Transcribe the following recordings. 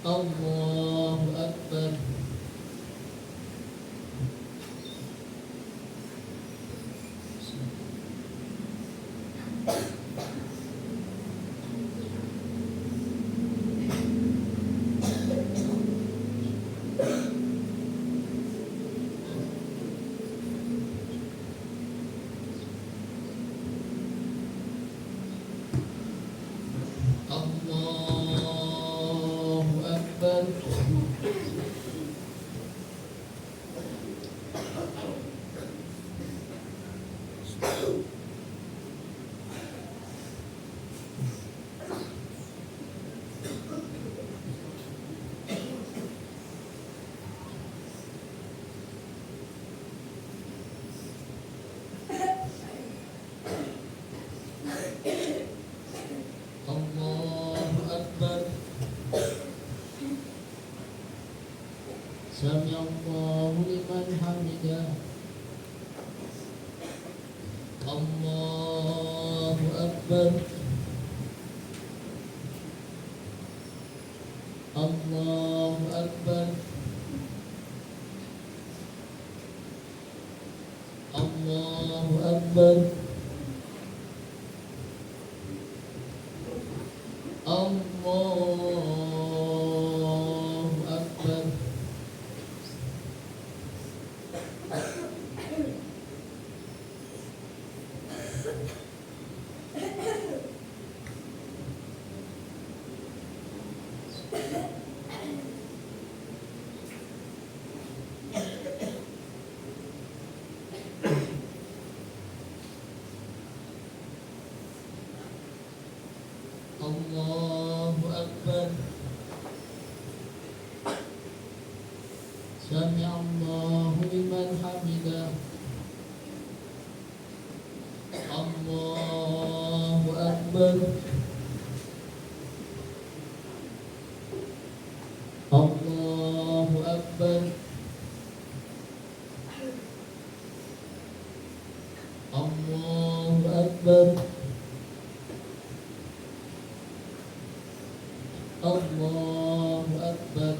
الله أكبر. الله أكبر. الله أكبر. سمع الله لمن حمده. الله أكبر. الله أكبر. الله أكبر. الله أكبر. الله أكبر. سمع الله لمن حمده. الله أكبر. الله أكبر. الله أكبر. الله أكبر.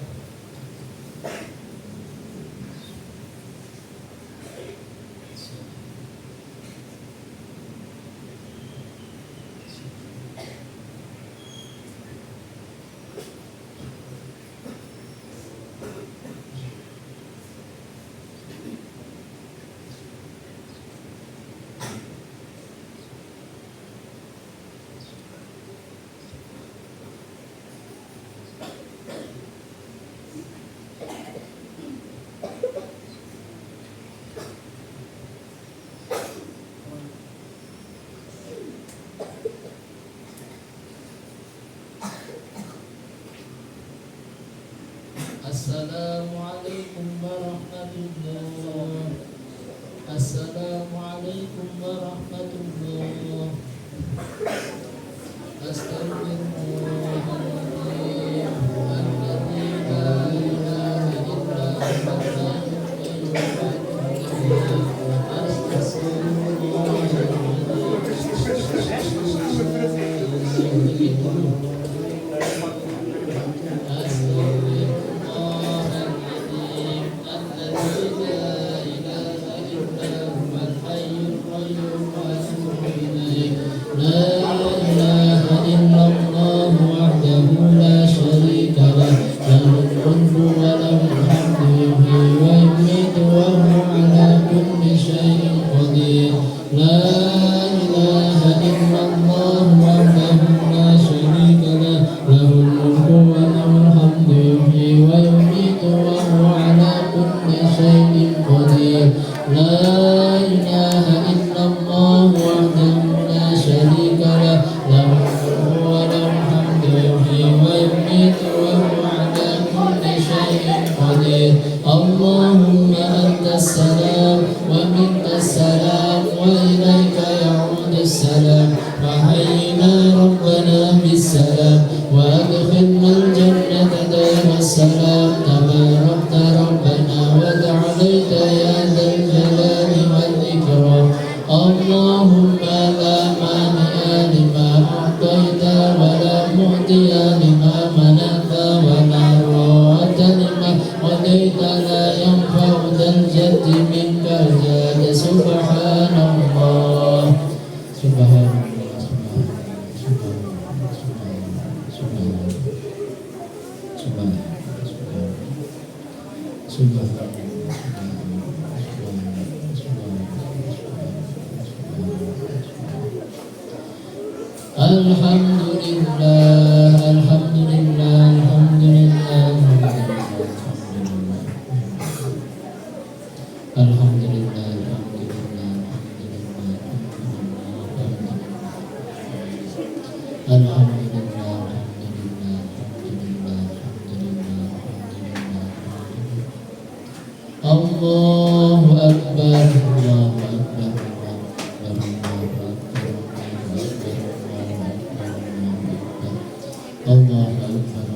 السلام عليكم ورحمة الله. السلام عليكم ورحمة الله. أستغفر الله العظيم الذي لا إله إلا هو الحي القيوم. أستغفر الله العظيم. اللهم أنت السلام ومنك السلام وإليك يعود السلام. فحينا ربنا بالسلام وأدخلنا الجنة دار السلام. تباركت ربنا وتعاليت يا ذا الجلال والإكرام. اللهم لا مانع لما أعطيت ولا معطي لما منعت ولا Allahu Akbar, Allahu Akbar, Allahu Akbar,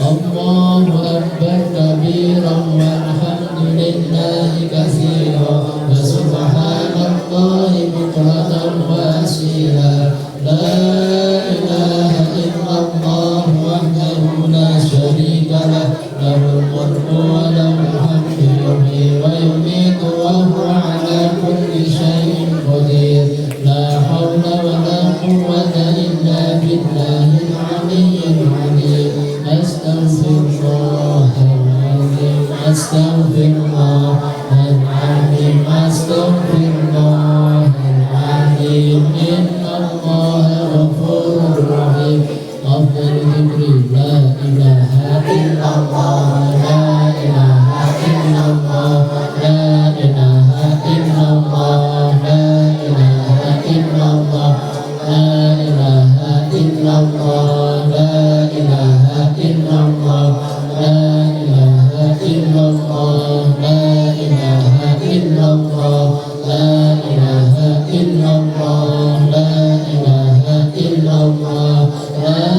Allahu Akbar kabiran walhamdulillahi katsiran wa subhanallahi bukratan wa asila. La ilaha illallah wahdahu la syarika lah, lahul mulku wa lahul hamdu yuhyi wa yumiitu wa huwa ala kulli syai'in qadir. La haula wa la quwwata illa billahil aliyyil azim. Astaghfirullahaladzim, astaghfirullahaladzim, astaghfirullahaladzim. Innallaha ghafurur rahim. Afdhalul dzikri la ilaha illallah, la ilaha illallah, la ilaha illallah, la ilaha illallah, la ilaha illallah, la ilaha illallah, la ilaha illallah, la ilaha illallah, la ilaha illallah, la ilaha illallah, la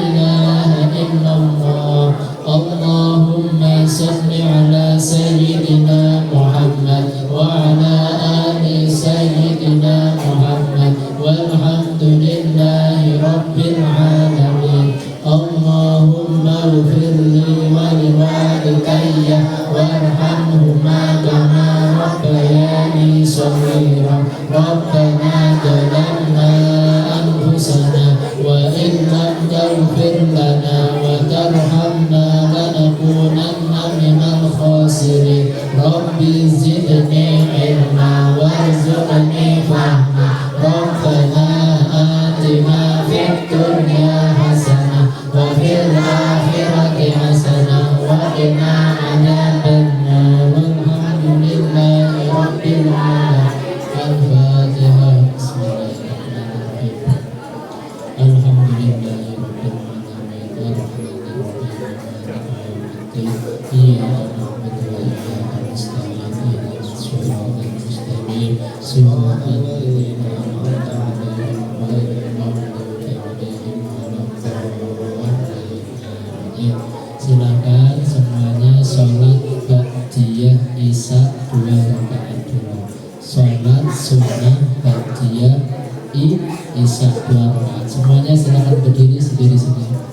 ilaha illallah. Allahumma salli ala sayyidina Muhammad wa ala ali sayyidina Muhammad walhamdulillahi rabbil alamin. Allahumma ighfirli wa liwalidayya warhamhuma kama rabbayani shaghira. Rabbana zalamna anfusana wa in lam taghfir lana wa tarhamna lanakunanna minal khasirin. Rabbi zidni ilma warzuqni fahma. Rabbana atina fid dunya hasanah wa fil akhirati hasanah wa qina adzabannar. Walhamdulillahi rabbil alamin. Al-Fatihah. Bismillahirrahmanirrahim. Alhamdulillahi rabbil alamin. Iyyaka na'budu wa iyyaka nasta'in. Ihdinas siratal mustaqim. Siratal ladzina an'amta 'alaihim ghairil maghdubi 'alaihim waladdallin. Silakan semuanya sholat ba'diyah isya 2 rakaat dulu. Sholat sunnah ba'diyah isya 2 rakaat. Semuanya silakan berdiri sendiri-sendiri.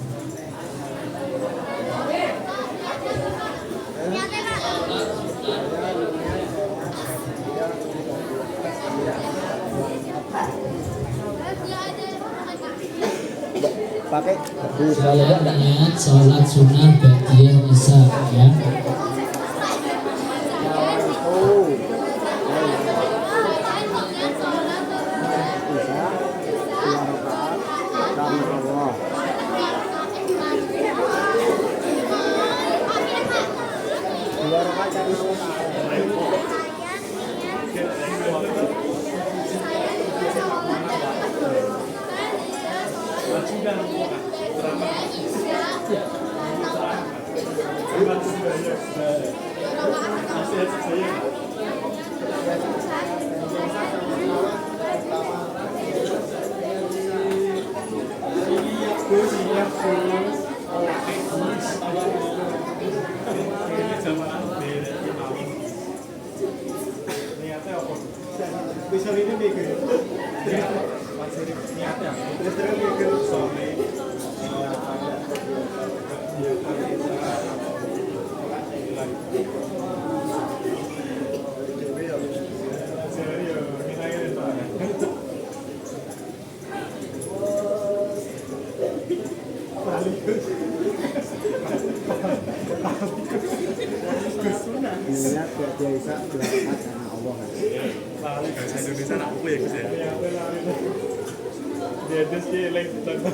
Pakai Saya niat sholat sunnah ba'diyah isya ya. Ingat dia bisa berangkat karena Allah kan. Balik bahasa Indonesia nak aku ya Gus ya. Dia ada sih lain tahu.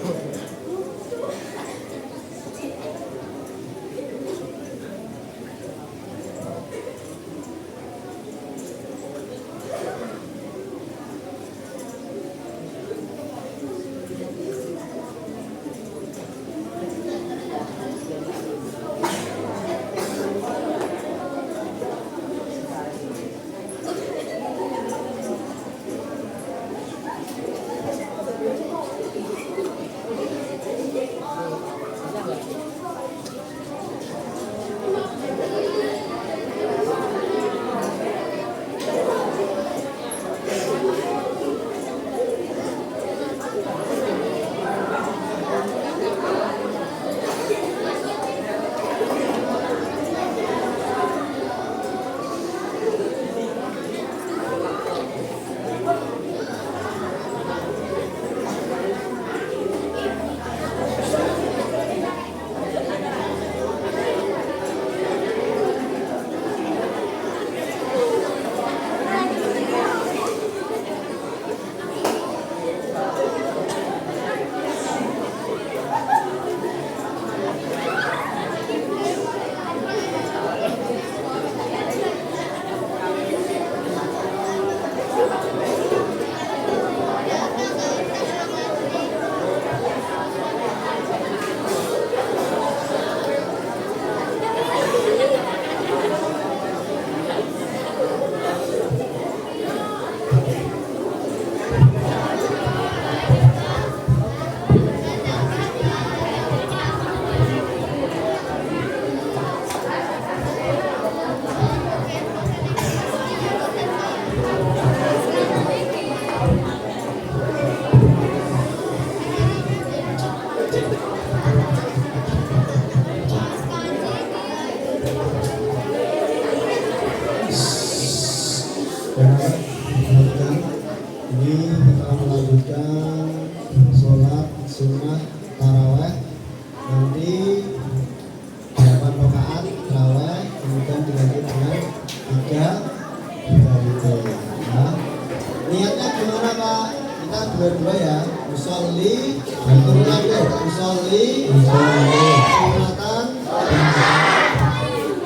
Dua-dua ya, usolli, usolli,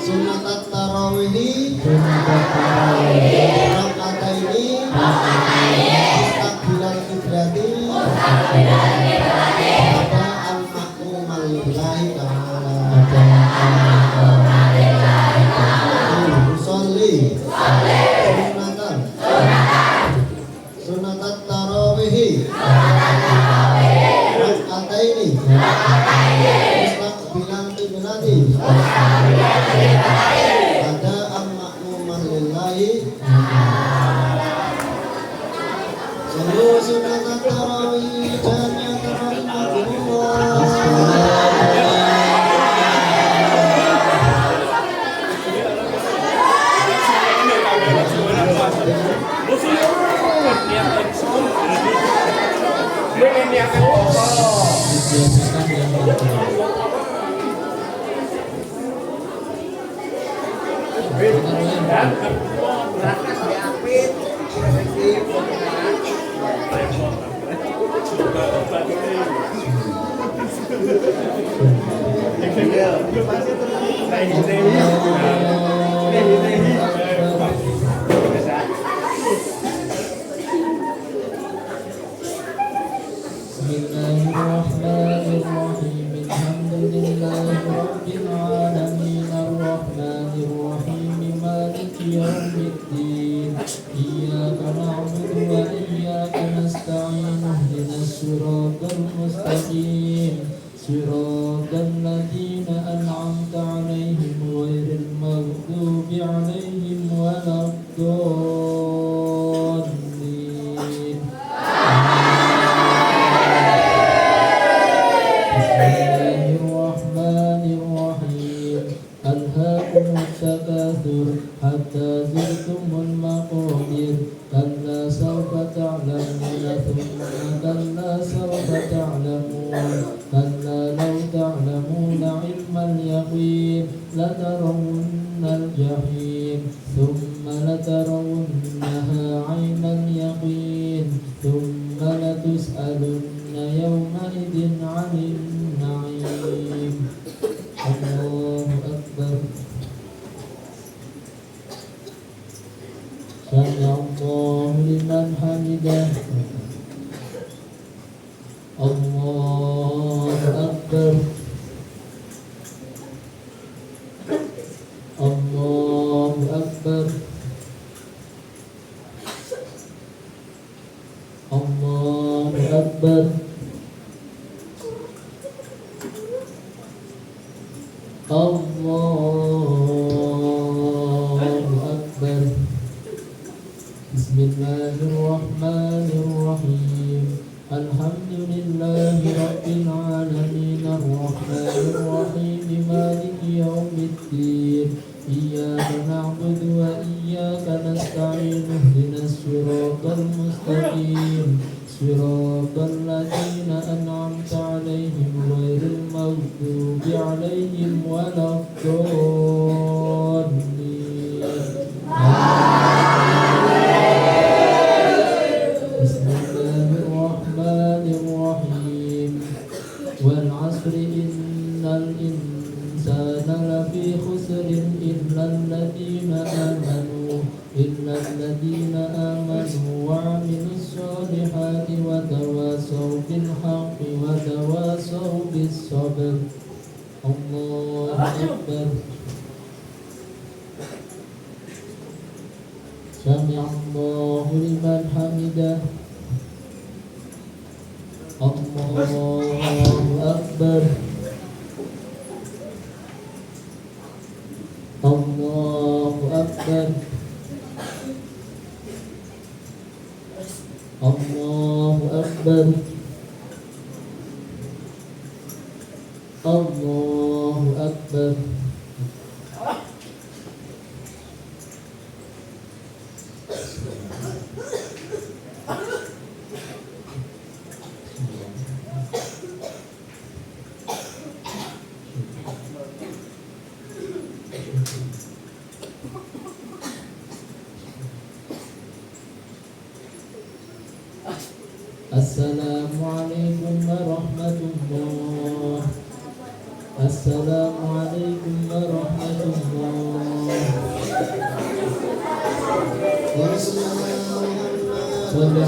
sunatan tarawihi, rakataini, takbiral kibrati, ada al-makmumal lillahi ta'ala. Usolli, sunatan tarawihi, rakataini, takbiral kibrati, ada al-makmumal lillahi. Sallu sunatan tarawih jami'atan rahimahumullah. Dibiasakan yang Bismillahirrahmanirrahim. Alhamdulillahi rabbil alamin arrahmanir rahim maliki yaumiddin. Iyyaka na'budu wa iyyaka nasta'in ihdinas siratal mustaqim siratal ladzina an'amta 'alaihim ghairil maghdubi 'alaihim waladdallin. Bismillahirrahmanirrahim. Alhaakumut takatsur hatta zurtumul maqabir. Kalla sawfa ta'lamuna thumma kalla sawfa ta'lamun. Kalla law يومئذ عن النعيم الله أكبر سمع الله لمن حمده الله أكبر الله أكبر الله أكبر الله أكبر بسم الله الرحمن الرحيم الحمد لله رب العالمين الرحمن الرحيم مالك يوم الدين إياك نعبد وإياك نستعين اهدنا الصراط المستقيم صراط الذين أنعمت عليهم غير المغضوب عليهم ولا الضالين بسم الله الرحمن الرحيم والعصر إن الإنسان لفي خسر إلا الذين آمنوا وعملوا الصالحات وتواصوا بالحق وتواصوا بالصبر الله أكبر سمع الله لمن حمده الله أكبر الله أكبر الله أكبر الله أكبر السلام عليكم ورحمة الله السلام عليكم ورحمة الله صلى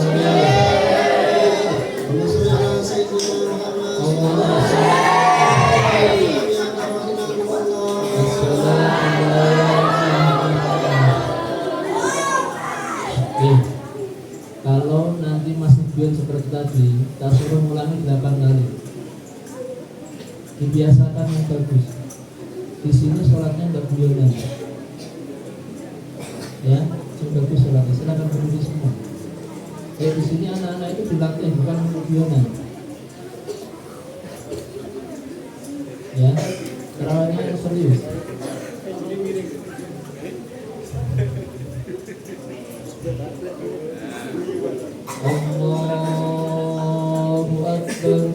Kalau nanti masih biar seperti tadi, kita suruh ulangi 8 kali. Dibiasakan yang bagus. Di sini sholatnya nggak guyonan. Ya, yang bagus sholatnya. Silakan berdiri semua. Di sini anak-anak itu dilatih bukan untuk guyonan. Ya, terawihnya yang serius. Allahu Akbar.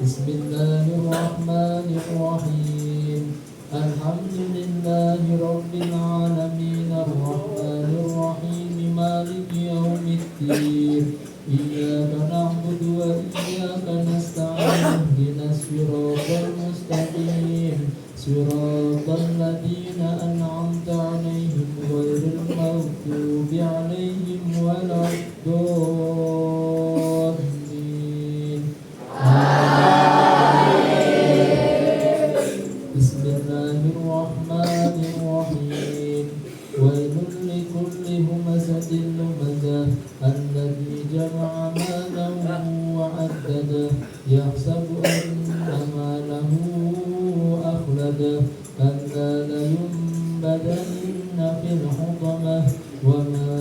Bismillahirrahmanirrahim. Alhamdulillahi rabbil alamin arrahmanir rahim maliki yaumiddin. Iyyaka na'budu wa iyyaka nasta'in ihdinas siratal mustaqim siratal ladzina an'amta 'alaihim ghairil maghdubi 'alaihim waladdallin. Bismillahirrahmanirrahim. Wailul likulli humazatin lumazah alladzi jama'a malan wa 'addadah yahsabu anna malahu akhladah kalla layunbadanna fil hutamah wa ma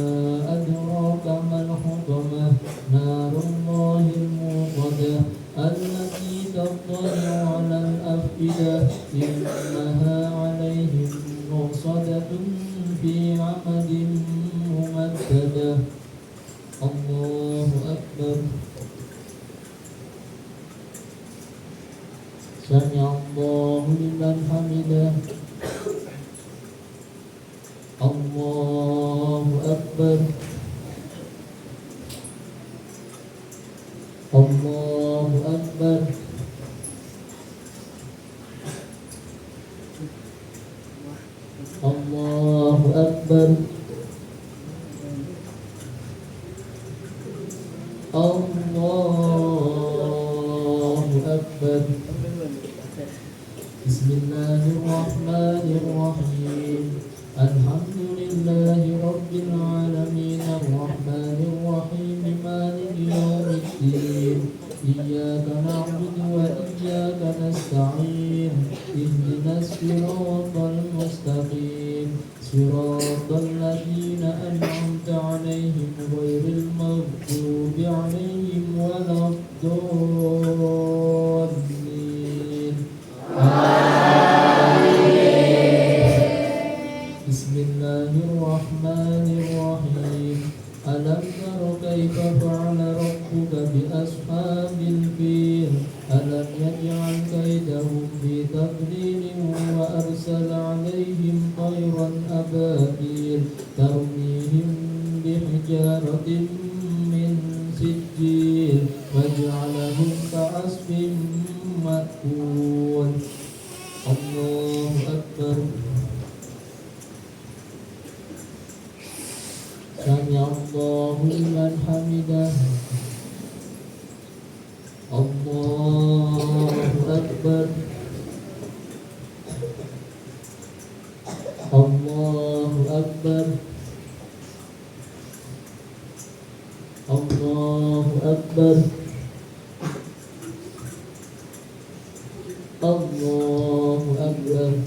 adraka mal hutamah narullahil muqadah allati tattali'u 'alal afidah innaha 'alaihim muqsadatun fi 'amadin mumaddadah. Allahu Akbar. Sami Allahu liman hamidah. Allahu Akbar. Allahu Akbar. Allahu Akbar. Allahu Akbar. Bismillahirrahmanirrahim. Alhamdulillahi Rabbil Alamin. Ar-Rahmanirrahim. Maliki yawmiddin. Iyyaka na'budu wa iyyaka nasta'in. Ihdinas siratal mustaqim. Siratal ladzina an'amta 'alaihim ghairil maghdubi 'alaihim waladdallin. Bismillahirrahmanirrahim. Alam tara kaifa fa'ala rabbuka bi ashabil fil. Alam yaj'al kaidahum fi tadlil wa arsala 'alaihim tayran ababil tarmihim bihijaratin min sijil waj'alahum ka'asfin ma'kul. Allahu Akbar. Sami Allahu liman hamidah. Allahu Akbar. Allahu Akbar. Allahu Akbar. Allahu Akbar.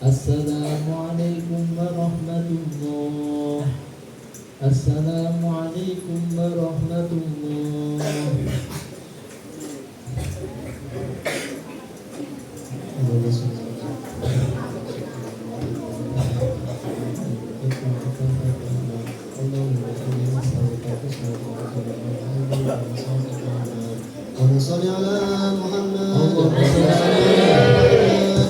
Assalamualaikum warahmatullah. Assalamualaikum warahmatullah. Allahumma shalli ala Muhammad. Allahumma shalli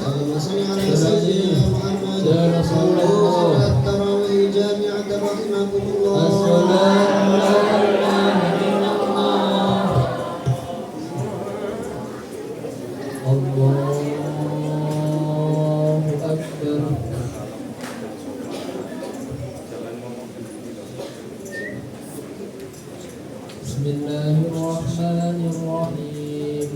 Allahumma shalli ala sayyidina Muhammad. Ya Rasulullah. Salat tarawih jami'atan rahimakumullah. Assalamu la ilaha illallah. Allahu Akbar. Bismillahirrahmanirrahim.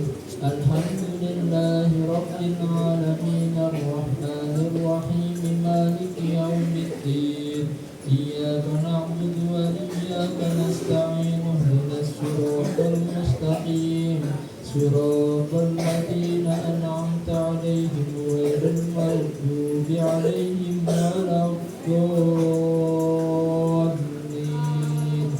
Alhamdulillahi Rabbil Alamin. Ar-Rahmanirrahim. Maliki yawmiddin. Iyyaka na'budu wa iyyaka nasta'in. Ihdinas siratal mustaqim. Siratal ladzina an'amta 'alaihim ghairil maghdubi 'alaihim waladdallin.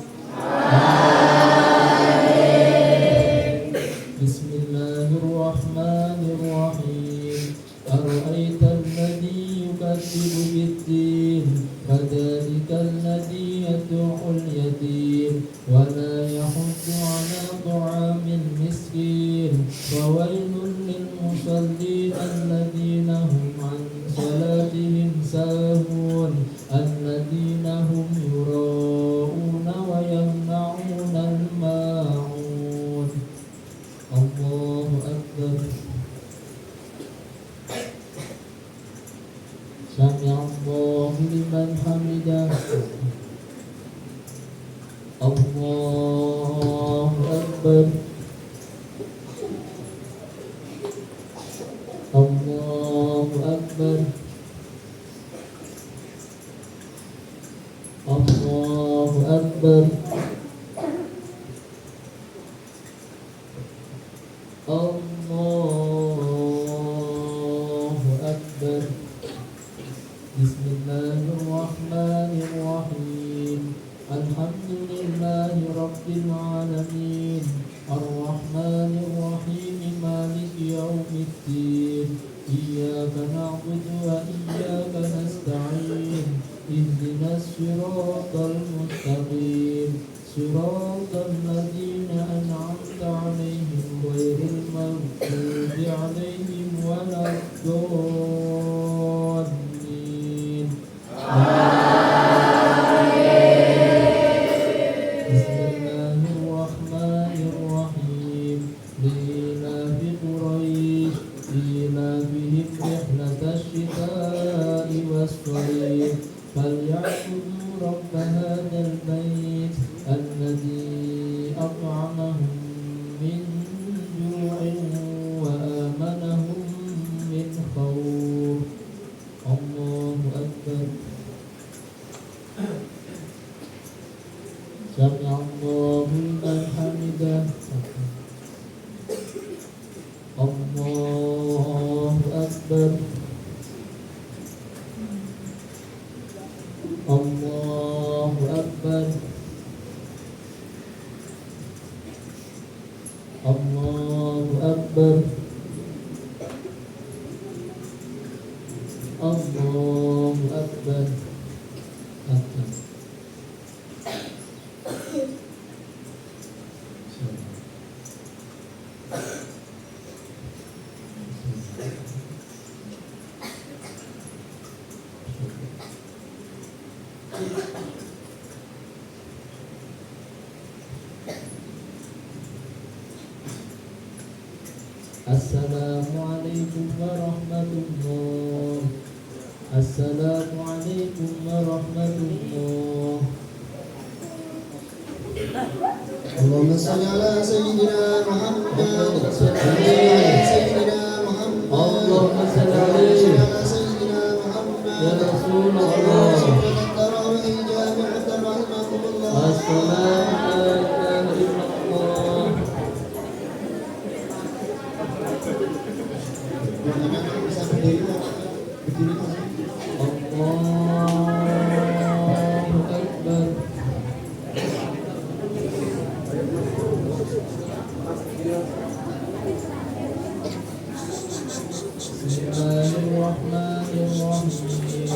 Bismillahirrahmanirrahim. Ara'aita alladhi yukadzibu bid-din. Fadhalika alladhi yad'ul yatim wa la yahuddu 'ala ta'amil miskin. Fawailun lil musallin alladhina hum 'an salatihim sahun. Alladhina hum yura'una wa yamna'una al-ma'un. Allahu Akbar. Sami Allahu liman hamidah. Allahu Akbar. Allahu Akbar. Allahu Akbar. Allahu Akbar. Bismillahirrahmanirrahim. Alhamdulillahi Rabbil Alamin. عليهم ولا الضالين. بسم الله الرحمن الرحيم. لإيلاف قريش إيلافهم رحلة الشتاء والصيف فليعبدوا رب هذا البيت الذي أطعمهم من جوع وآمنهم من خوف. الله أكبر. سمع الله لمن حمده. الله أكبر. الله أكبر. الله أكبر. الله أكبر. Assalamualaikum warahmatullahi. Assalamualaikum warahmatullahi. Allahumma salli ala sayyidina Muhammad. Sayyidina Muhammad. Allahumma salli ala alaihi sayyidina Muhammad. ya Rasulullah. Tarawih jami'atan rahimakumullah. Assalamu alaikum illallah. Bisa berdiri, berdiri. Allahu Akbar. Bismillahirrahmanirrahim.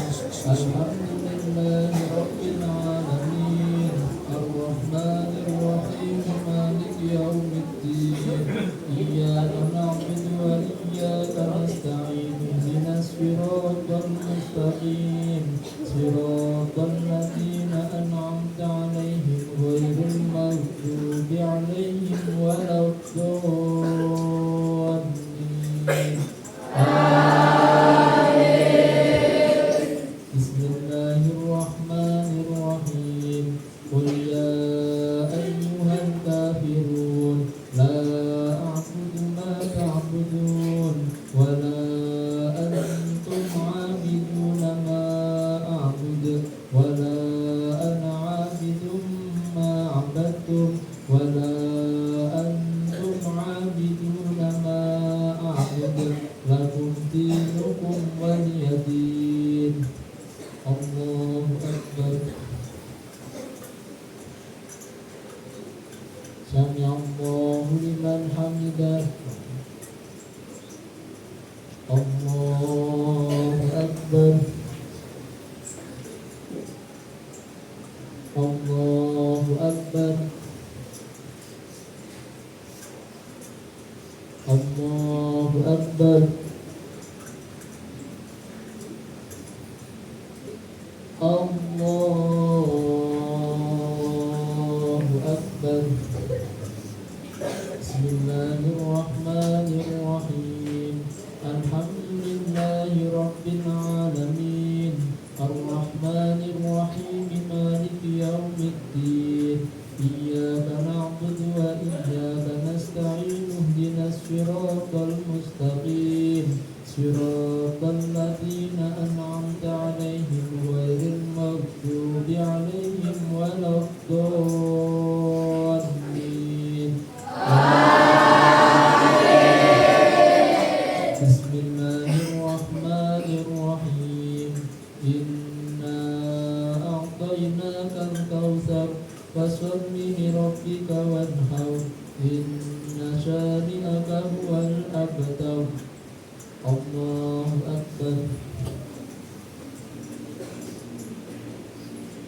Alhamdulillahi rabbil alamin. Ar-Rahmanir-Rahim. Maliki yaumiddin. Iyyaka na'budu wa iyyaka nasta'in. Ihdinas siratal mustaqim. Siratal ladzina an'amta 'alaihim ghairil maghdubi 'alaihim waladdallin. Bismillahirrahmanirrahim. Qul ya ayyuhal kafirun la a'budu ma ta'budun wa la antum 'abiduna ma a'budu wa la ana 'abidun ma 'abadtum wa la antum 'abiduna ma a'budu lakum dinukum waliyadin. Allahu Akbar. Sami Allahu liman hamidah. Allahu Akbar. Allahu Akbar. Allahu Akbar. Allahu Akbar. Bismillahirrahmanirrahim. Alhamdulillahi rabbil alamin. Ar-Rahmanir-Rahim. Maliki yaumiddin. Iyyaka na'budu wa iyyaka nasta'in. Ihdinas siratal mustaqim. Siratal ladzina an'amta 'alaihim ghairil maghdubi 'alaihim waladdallin. Bismillahirrahmanirrahim. Inna a'tainakal kautsar fasholli li rabbika wanhar. Inna shani'aka huwal abtar. Allahu Akbar.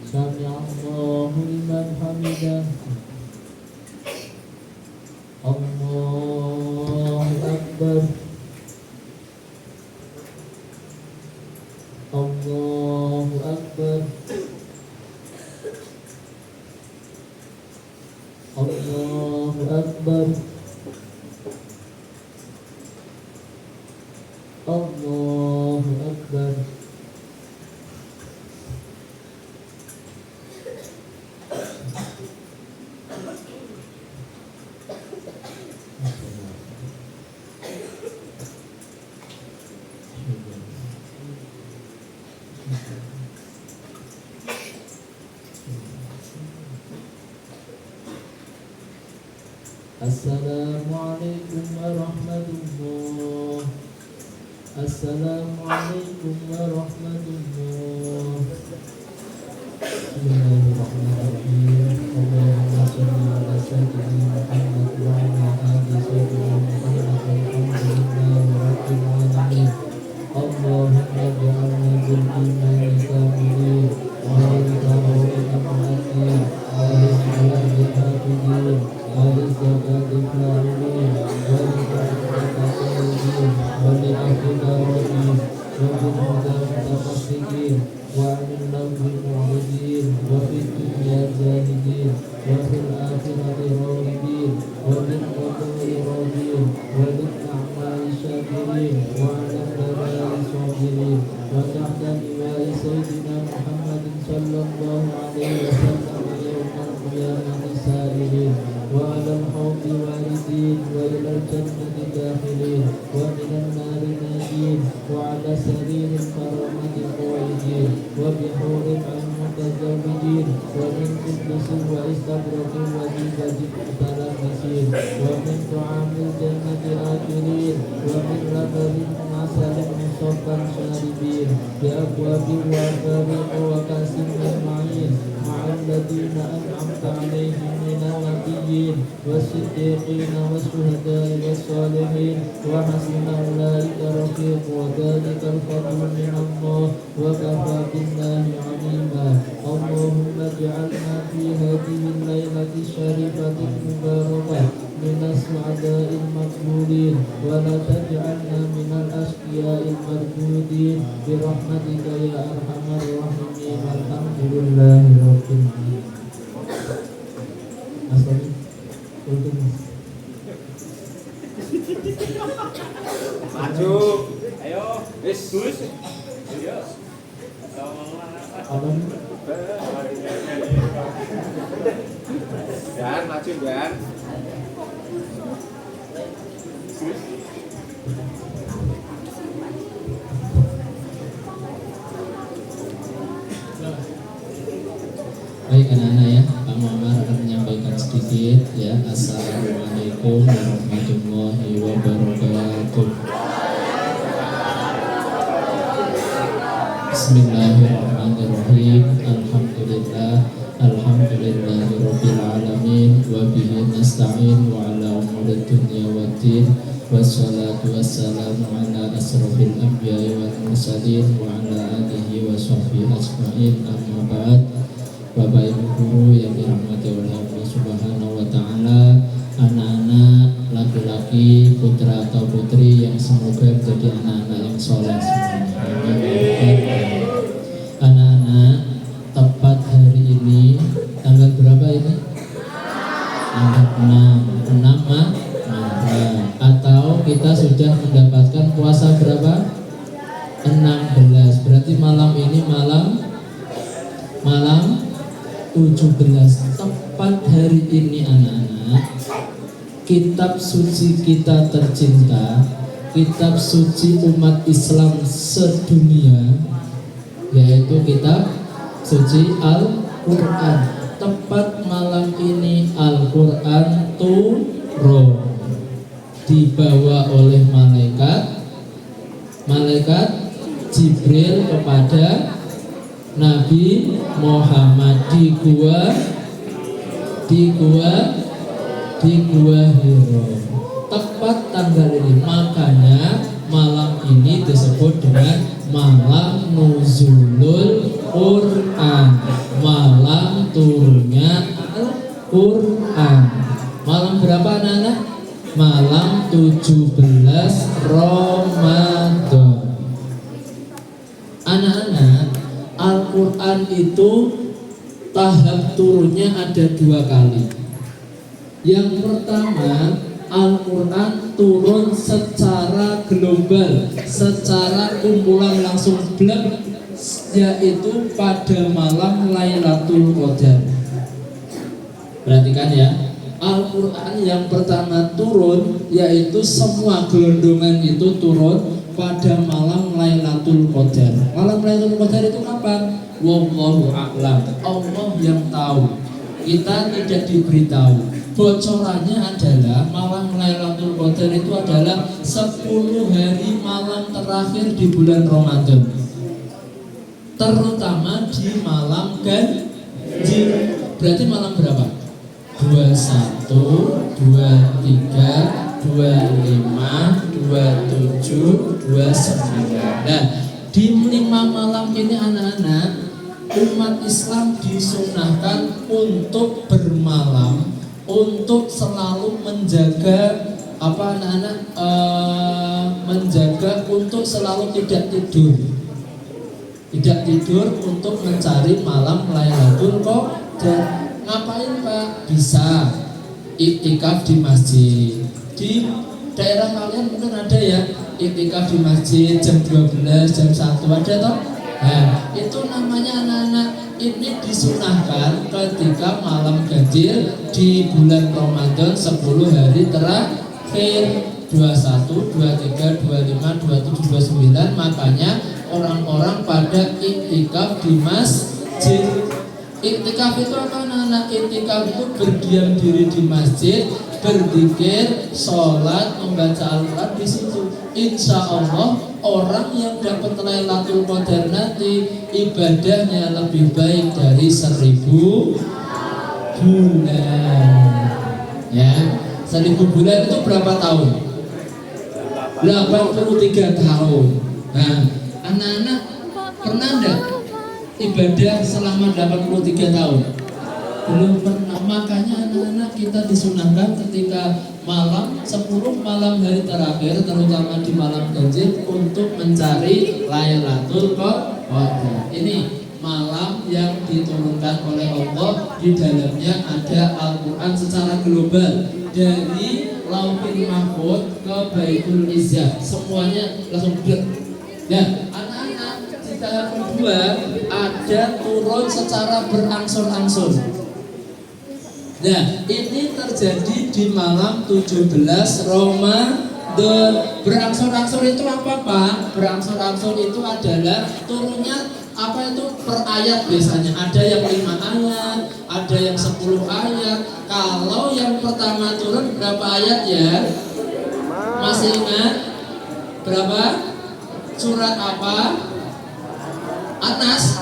Sami Allahu liman hamidah. Allahu Akbar. Akbar. Allahu Akbar. Assalamualaikum warahmatullah. Assalamualaikum warahmatullah. Bismillahirrahmanirrahim. Allahumma shalli ala sayyidina Muhammad wa ala ali sayyidina Muhammad. Alhamdulillahi rabbil alamin. Allahumma ja'alna bil imani kamilin wa al-tawfiq mu'addin wa al-hidayah hafidin والزكاة فاعلين والمتقين والعافية وبالهدى متمسكين وعن اللغو معرضين وفي الدنيا زاهدين وفي الآخرة راغبين وبالقضاء راضين وبالأعمال شاكرين وعلى البلاء صابرين وتحت لواء سيدنا محمد صلى الله عليه وسلم يوم القيامة سائرين وعلى الحوض واردين وإلى الجنة داخلين ومن النار ناجين وعلى سرير الكرامة قاعدين وبحور العين متزوجين ومن قدس واستبرق وزيبة متلبسين ومن طعام الجنة آكلين ومن لبن عسل مصفى شاربين بأبواب وفارق وكأس من معين مع الذين أنعمت عليهم من النبيين والصديقين والشهداء والصالحين وحسن أولئك رفيق وذلك الفضل من الله وكفى بالله عليما. اللهم اجعلنا في هذه الليلة الشريفة المباركة من السعداء المقبولين ولا تجعلنا من الأشقياء المردودين برحمتك يا أرحم الراحمين. الحمد لله رب العالمين. Asli, untuk Maju. Ayo. Wis. Ayo. alam Biar maju biar. baik anak-anak ya, Pak Muhammad akan menyampaikan sedikit ya. Assalamualaikum warahmatullahi wabarakatuh. Bismillahirrahmanirrahim. Alhamdulillahirabbil alamin wa bihi nasta'in wa ala umuri dunya waddin wassalatu wassalamu ala asrofil anbiya'i wal mursalin wa ala alihi wa sahbihi ajma'in. Amma ba'd. Bapak Ibu guru yang dirahmati oleh Allah Subhanahu wa taala, anak-anak laki-laki, putra atau putri yang semoga menjadi anak-anak yang soleh semuanya. Anak-anak, tepat hari ini tanggal berapa ini? Tanggal 6 Maret. Atau kita sudah mendapatkan puasa berapa? 16. Berarti malam ini malam 17. Tepat hari ini anak-anak, kitab suci kita tercinta, kitab suci umat Islam sedunia, yaitu kitab suci Al-Quran. Tepat malam ini Al-Quran turun, dibawa oleh malaikat Jibril kepada Nabi Muhammad di gua Hiro. Tepat tanggal ini, makanya malam ini disebut dengan malam nuzulul Quran, malam turunnya Al-Quran. Malam berapa anak-anak? Malam 17 Ramadan. Anak-anak, Al-Quran itu tahap turunnya ada 2 kali. Yang pertama, Al-Quran turun secara global, secara kumpulan langsung blek, yaitu pada malam Lailatul Qadar. Perhatikan ya, Al-Quran yang pertama turun, yaitu semua gelondongan itu turun pada malam Lailatul Qadar. Malam Lailatul Qadar itu kapan? Wallahu a'lam, Allah yang tahu. Kita tidak diberitahu. Bocorannya adalah malam Lailatul Qadar itu adalah 10 hari malam terakhir di bulan Ramadan, terutama di malam ganjil. Berarti malam berapa? 21, 23, 25, 27, 29. Nah, di 5 malam ini anak-anak, umat Islam disunahkan untuk bermalam, untuk selalu menjaga apa anak-anak, menjaga untuk selalu tidak tidur untuk mencari malam Lailatul Qadar. Ngapain Pak? Bisa iktikaf di masjid. Di daerah kalian mungkin ada ya iktikaf di masjid jam 12, jam 1 ada toh? Nah, itu namanya anak-anak, ini disunahkan ketika malam ganjil di bulan Ramadan 10 hari terakhir, 21, 23, 25, 27, 29. Makanya orang-orang pada iktikaf di masjid. Iktikaf itu apa anak-anak? Iktikaf itu berdiam diri di masjid, berzikir, sholat, membaca Al-Quran di situ. Insya Allah orang yang dapat Lailatul Qadar nanti ibadahnya lebih baik dari 1000 bulan. Ya, 1000 bulan itu berapa tahun? 83 tahun. Nah, anak-anak pernah enggak ibadah selama 83 tahun? Belum pernah. Makanya anak-anak kita disunahkan ketika malam 10 malam hari terakhir, terutama di malam ganjil, untuk mencari Lailatul Qadar. Ini malam yang diturunkan oleh Allah, di dalamnya ada Al-Quran secara global dari Lauhul Mahfuz ke Baitul Izzah, semuanya langsung blek. Nah, anak-anak, di tahap kedua ada turun secara berangsur-angsur. Nah, ini terjadi di malam 17 Ramadan. Berangsur-angsur itu apa Pak? Berangsur-angsur itu adalah turunnya apa itu per ayat biasanya. Ada yang 5 ayat, ada yang 10 ayat. Kalau yang pertama turun berapa ayat ya? Masih ingat? Berapa? Surat apa? Anas?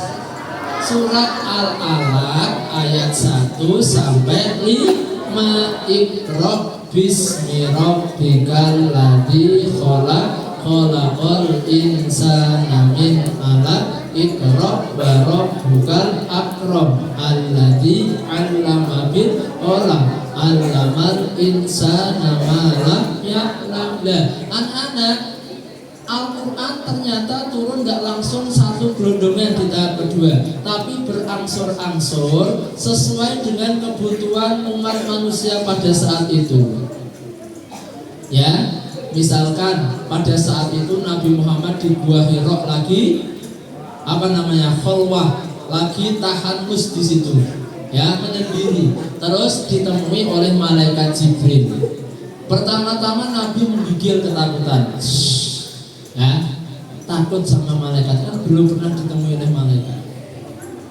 Surat Al-Alaq ayat 1 sampai 5. Iqra bismi rabbikal ladzi khalaqal insana min 'alaq. Iqra wa rabbukal akram alladzi 'allama bil qalam 'allamal insana ma lam ya'lam. Anak-anak, Al-Quran ternyata turun gak langsung satu gelondongan di tahap kedua, tapi berangsur-angsur sesuai dengan kebutuhan umat manusia pada saat itu. Ya, misalkan pada saat itu Nabi Muhammad di Gua Hira lagi khalwah, lagi tahanus di situ, ya, menyendiri. Terus ditemui oleh malaikat Jibril. Pertama-tama Nabi menggigil ketakutan. Ya, takut sama malaikat, kan belum pernah ditemui oleh malaikat.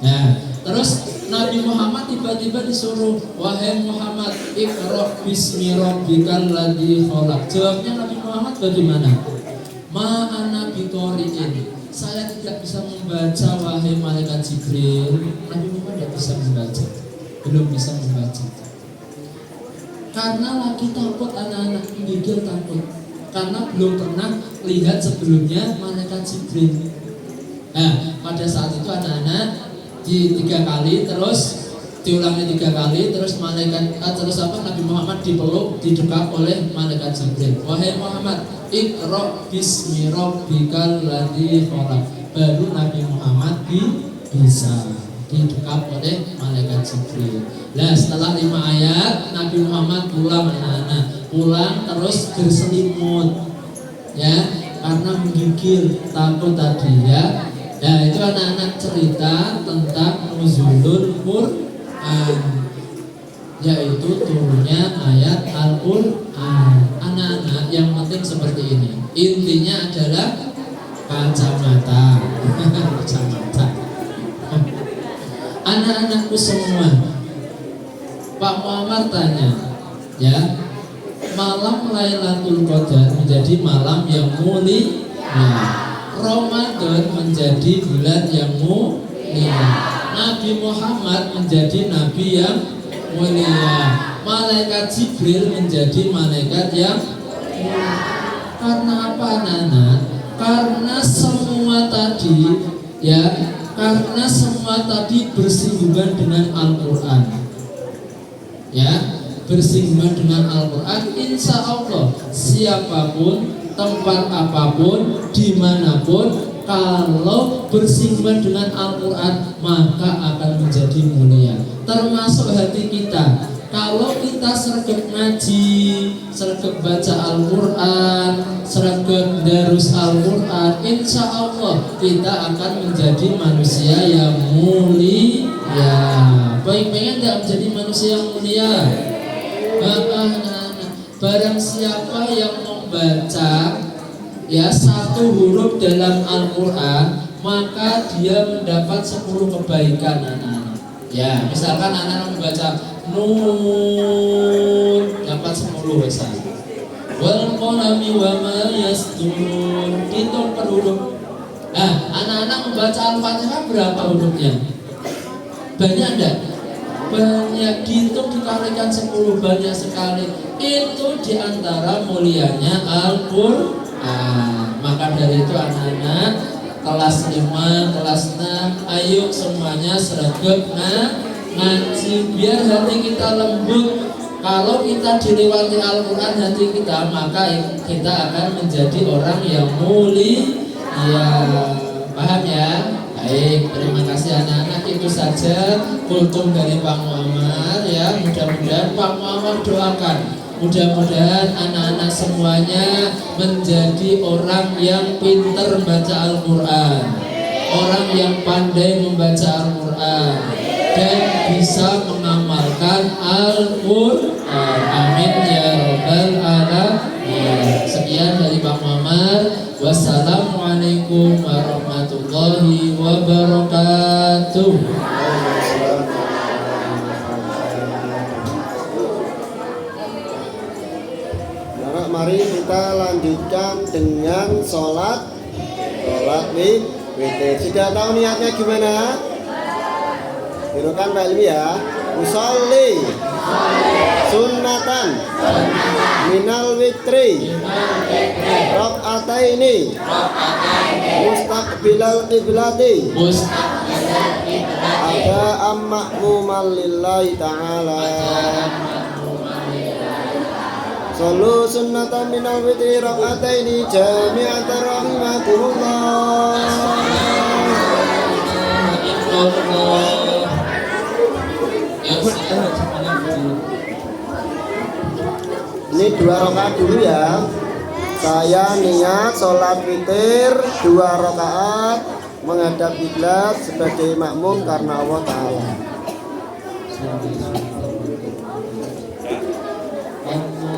Ya, terus Nabi Muhammad tiba-tiba disuruh, wahai Muhammad, iqra bismi rabbikal ladzi khalaq. Jawabnya Nabi Muhammad bagaimana? Ma ana biqori'in, saya tidak bisa membaca wahai malaikat Jibril. Nabi Muhammad tidak bisa membaca, belum bisa membaca, karena lagi takut. Anak-anak menggigil takut karena belum pernah lihat sebelumnya malaikat Jibril. Nah, pada saat itu anak-anak di 3 kali, terus diulangi 3 kali, terus malaikat Nabi Muhammad dipeluk, didekap oleh malaikat Jibril. Wahai Muhammad, iqra bismi rabbikal ladzi khalaq. Baru Nabi Muhammad bisa. didekap oleh malaikat Jibril. Nah setelah 5 ayat Nabi Muhammad pulang anak-anak, pulang terus berselimut ya karena menggigil takut tadi ya. Nah itu anak-anak cerita tentang nuzulul Quran, yaitu turunnya ayat Al-Quran. Anak-anak yang penting seperti ini, intinya adalah kacamata. Kacamata. Anak-anakku semua, Pak Muhammad tanya, ya, malam Lailatul Qadar menjadi malam yang mulia, Ramadan menjadi bulan yang mulia, Nabi Muhammad menjadi nabi yang mulia, malaikat Jibril menjadi malaikat yang mulia. Karena apa anak-anak? Karena semua tadi ya, karena semua tadi bersinggungan dengan Al-Quran ya, bersinggungan dengan Al-Quran. Insya Allah siapapun, tempat apapun, dimanapun, kalau bersinggungan dengan Al-Quran maka akan menjadi mulia. Termasuk hati kita. Kalau kita sregep ngaji, sregep baca Al-Quran, sregep darus Al-Quran, insya Allah kita akan menjadi manusia yang mulia. Pengen gak menjadi manusia yang mulia? Barang siapa yang membaca ya 1 huruf dalam Al-Quran, maka dia mendapat 10 kebaikan anak-anak. Ya, misalkan anak-anak membaca Nun dapat 10 besar. Wal qalami wa ma yasturun, hitung per huruf. Nah, anak-anak membaca Al-Fatihah berapa hurufnya? Banyak enggak? Banyak, dihitung dikalikan 10, banyak sekali. Itu diantara mulianya Al-Quran. Maka dari itu anak-anak kelas 5, kelas 6, ayo semuanya sregep ngaji biar hati kita lembut. Kalau kita dilewati Al-Quran hati kita, maka kita akan menjadi orang yang mulia. Paham ya? Baik, terima kasih anak-anak. Itu saja kultum dari Pak Muhammad ya. Mudah-mudahan Pak Muhammad doakan, mudah-mudahan anak-anak semuanya menjadi orang yang pintar membaca Al-Quran, orang yang pandai membaca Al-Quran, dan bisa mengamalkan Al-Quran. Amin ya rabbal alamin. Sekian dari Pak Muhammad. Wassalamualaikum warahmatullahi wabarakatuh. Nah, mari kita lanjutkan dengan sholat witir. Sudah tahu niatnya gimana? Tirukan Pak Ilmi ya. Usolli sunnatan minal witri rakaataini mustaqbilal qiblati ada ma'muman lillahi ta'ala. Sallu sunnatan minal witri rakaataini jami'atan rahimakumullah. Ini 2 rakaat dulu ya. Saya niat sholat witir 2 rakaat menghadap kiblat sebagai makmum karena Allah Ta'ala.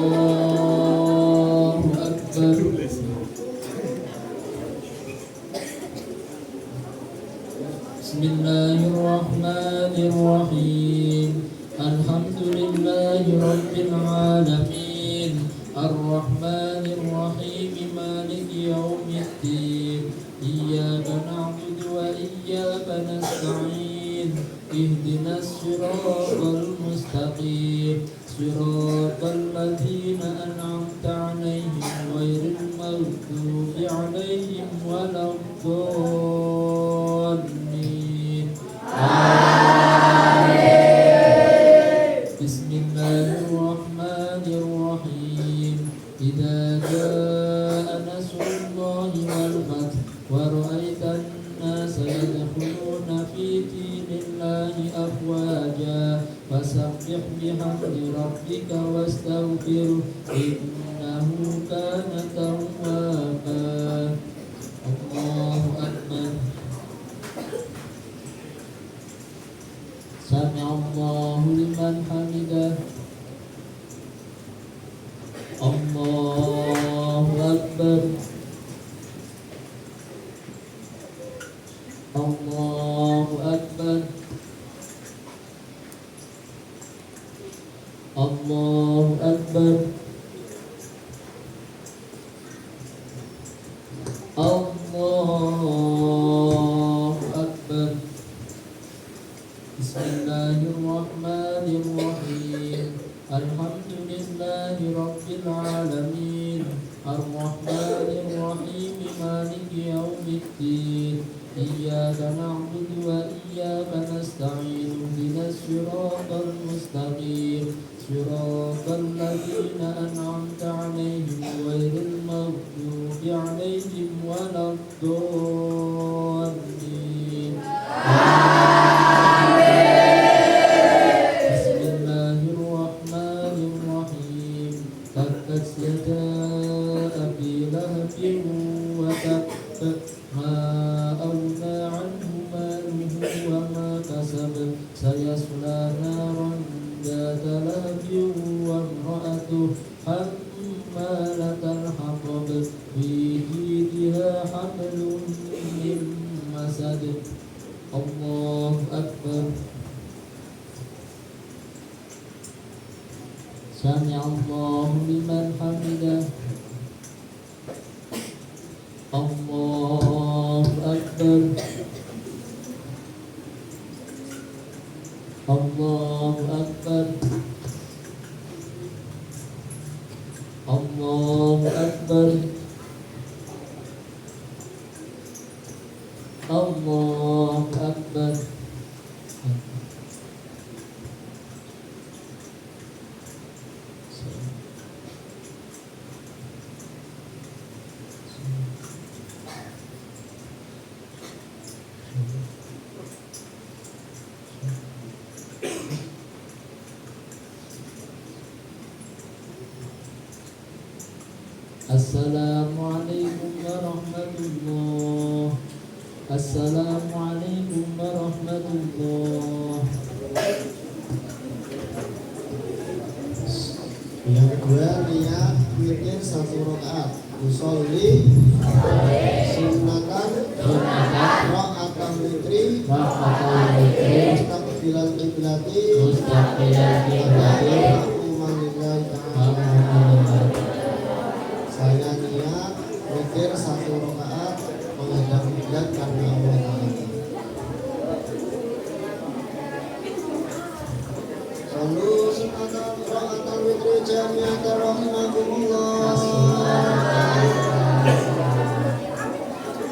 Allahu Akbar. Bismillahirrahmanirrahim. Alhamdulillahi rabbil alamin. Ar-Rahmanir-Rahim. Maliki yaumiddin. Iyyaka na'budu wa iyyaka nasta'in. Ihdinas siratal mustaqim. Siratal ladzina an'amta 'alaihim ghairil maghdubi 'alaihim waladdallin. Bismillahirrahmanirrahim. Idza jaa nasrullahi wal fath wa ra'aitan nasa yadkhuluna fi dinillahi فسبح بحمد ربك واستغفره إنه كان توابا الله أكبر سمع الله لمن حمده الله أكبر الله أكبر الله أكبر الله أكبر بسم الله الرحمن الرحيم الحمد لله رب العالمين الرحمن الرحيم مالك يوم الدين إياك نعبد وإياك نستعين اهدنا الصراط المستقيم صراط الذين أنعمت عليهم غير المغضوب عليهم ولا الضالين بسم الله الرحمن الرحيم تبت يدا أبي لهب وتب ما أغنى عنه ماله وما كسب سيصلى نارا ذات لهب وامرأته حمالة الحطب في جيدها حبل من مسد الله أكبر سمع الله لمن حمده الله أكبر الله أكبر الله أكبر الله أكبر Assalamualaikum warahmatullah. Assalamualaikum warahmatullah. Yang kedua niat witir 1 rakaat usolli sunatan rakaatan witri mustaqbilal qiblati saya niat witir 1 rakaat menghadap kiblat karena Allah Ta'ala. Sallu sunatan rakaatan witri jami'atan rahimakumullah.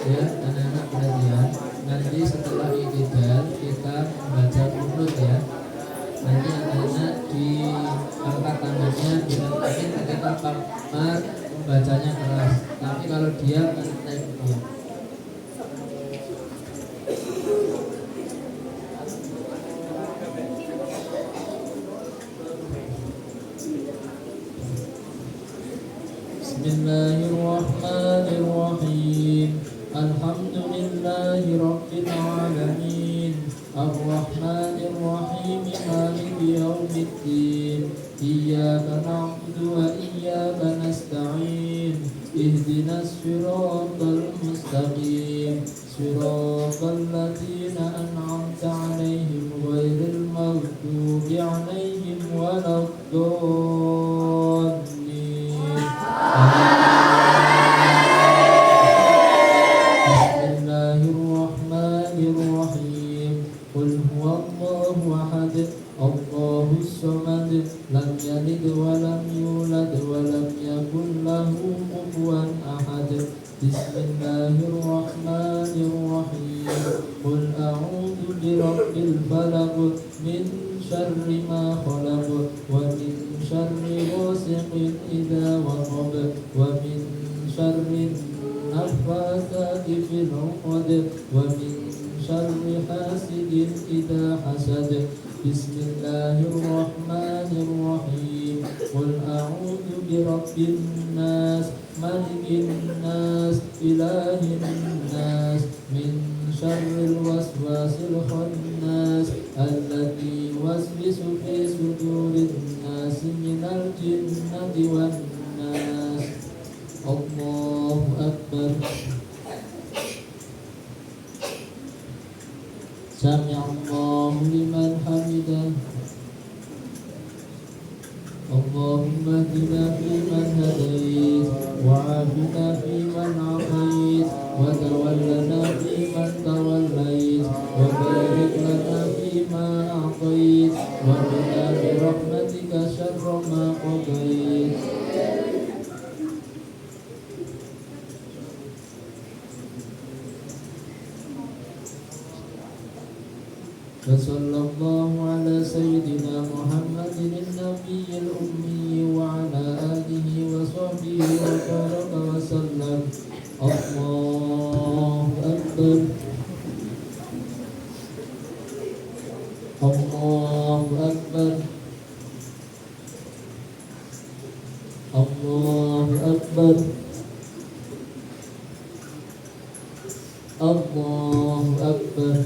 Ya, anak-anak perhatian. Nanti setelah iktidal kita membaca kunut ya. Nanti anak-anak diangkat tangannya dengan ingin ketika Pak membacanya keras. Tapi kalau dia akan tempo. Bismillahirrahmanirrahim. Alhamdulillahi rabbil alamin. Ar-Rahmanir-Rahim. Maliki yaumiddin. Iyyaka na'budu wa iyyaka nasta'in. Ihdinas siratal mustaqim. Siratal ladzina an'amta 'alaihim ghairil maghdubi 'alaihim waladdallin. Bismillahirrahmanirrahim. Qul huwallahu ahad. Allahus samad. Lam yalid wa lam yulad wa lam yakul lahu kufuwan ahad. Bismillahirrahmanirrahim. Qul a'udzu birabbil falaq min syarri ma khalaq wa min syarri ghasiqin idza waqab wa min syarri nafathati fil 'uqad wa min syarri hasidin idza hasad. Bismillahirrahmanirrahim. الناس ملك الناس إله الناس من شر الوسواس الخناس الذي يوسوس في صدور الناس من الجنة والناس. الله أكبر. سمع الله لمن حمده. اللهم اهدنا فيمن هديت وعافنا فيمن عافيت وتولنا فيمن توليت وبارك لنا فيما أعطيت وقنا برحمتك شر ما قضيت. وصلى الله على سيدنا محمد النبي الأمي وعلى آله وصحبه وبارك وسلم. الله أكبر. الله أكبر. الله أكبر. الله أكبر.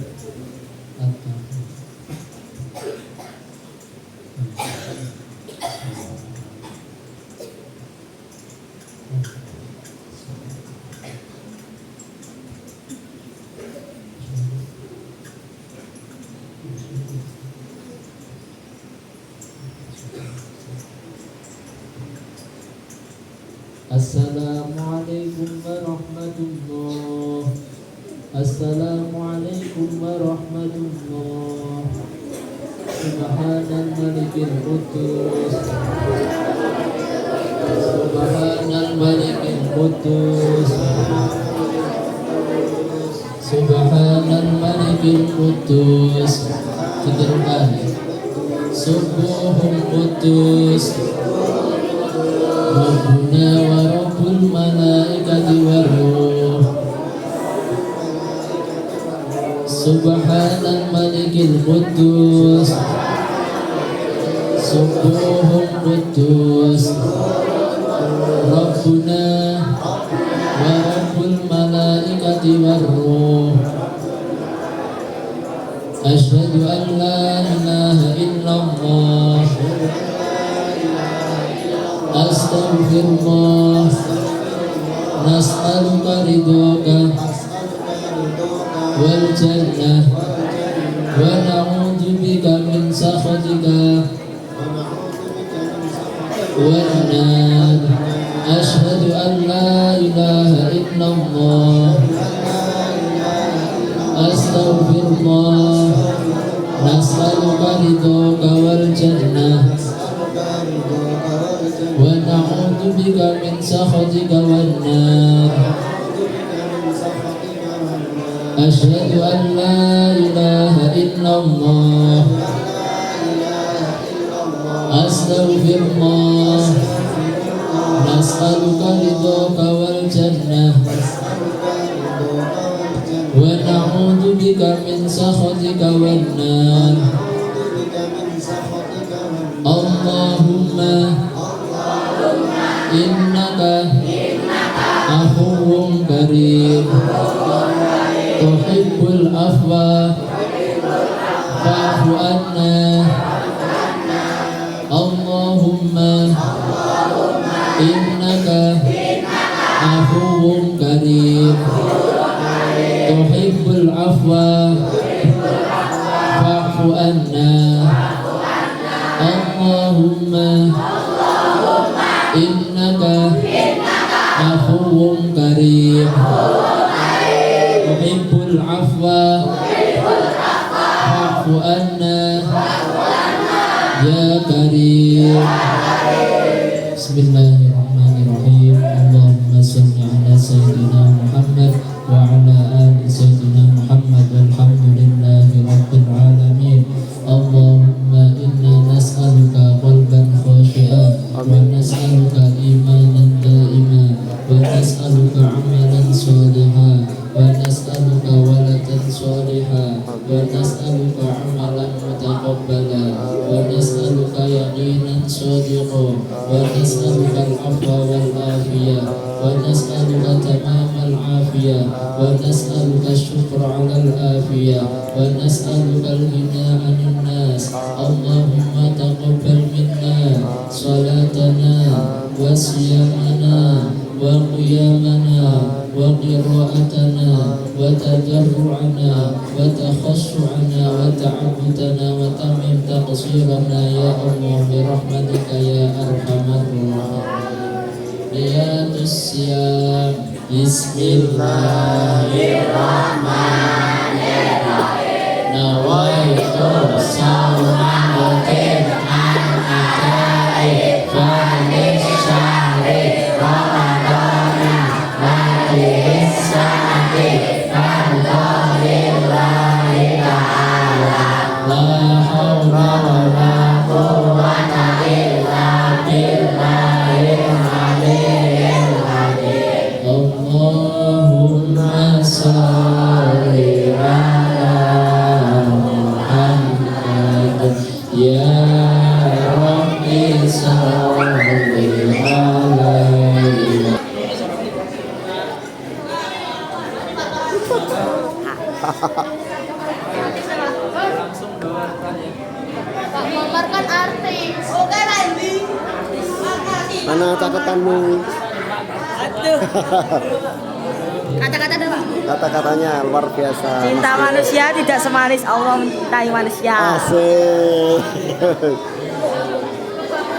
Assalamualaikum warahmatullah. Assalamualaikum warahmatullah. Subhanal malikil qudus. Subhanal malikil qudus. Subhanal malikil qudus. Tiga Subuhul qudus. Rabbuna wa rabbul malaikati waruh. Subhanal malikil qudus. Subuhul qudus. Rabbuna wa rabbul malaikati waruh. Asyhadu an la ilaha illallah. Astaghfirullah. Nas'aluka ridhoka wal jannah wa na'udzu bika min sakhatika wan nar. Asyhadu an la ilaha illallah. Astaghfirullah. Nas'aluka ridhoka wal jannah wa na'udzu bika min sakhatika wan nar. Asyhadu an la ilaha illallah. Astaghfirullah. Nas'aluka ridhoka wal jannah wa na'udzu bika min sakhatika wan nar. Allahumma innaka afuwwun karim tuhibbul afwa fa'fu anna. Allahumma innaka afuwwun karim tuhibbul afwa fa'fu anna. Allahumma innaka afuwwun karim tuhibbul afwa fa'fu anna ya karim. Bismillahirrahmanirrahim. Allahumma shalli ala sayyidina Muhammad wa ala ali sayyidina Muhammad walhamdulillahi rabbil alamin. Allahumma inna nas'aluka qalban khashi'an wa nas'aluka imanan da'iman wa nas'aluka amalan sholihan wa nas'aluka waladan sholihan wa nas'aluka amalan mutaqabbala wa nas'aluka yaqinan shadiqan wa nas'aluka al-afwa wal العافية ونسألك تمام العافية ونسألك الشكر على العافية ونسألك الغنى عن الناس اللهم تقبل منا صلاتنا وصيامنا وقيامنا وقراءتنا وتضرعنا وتخشعنا وتعبدنا وتمم تقصيرنا يا الله برحمتك يا أرحم الراحمين. نيات الصيام بسم الله الرحمن الرحيم نويت صوم غد عن أداء فرض الشهر رمضان هذه السنة فرضا لله تعالى لا حول ولا قوة إلا بالله العلي العظيم. اللهم صل على محمد يا رب صل عليه. Memaparkan artis. Oke, Randy. Mana catatanmu? Aduh. Kata-kata dong. Kata-katanya luar biasa. Cinta manusia tidak semanis Allah mencintai manusia. Asik.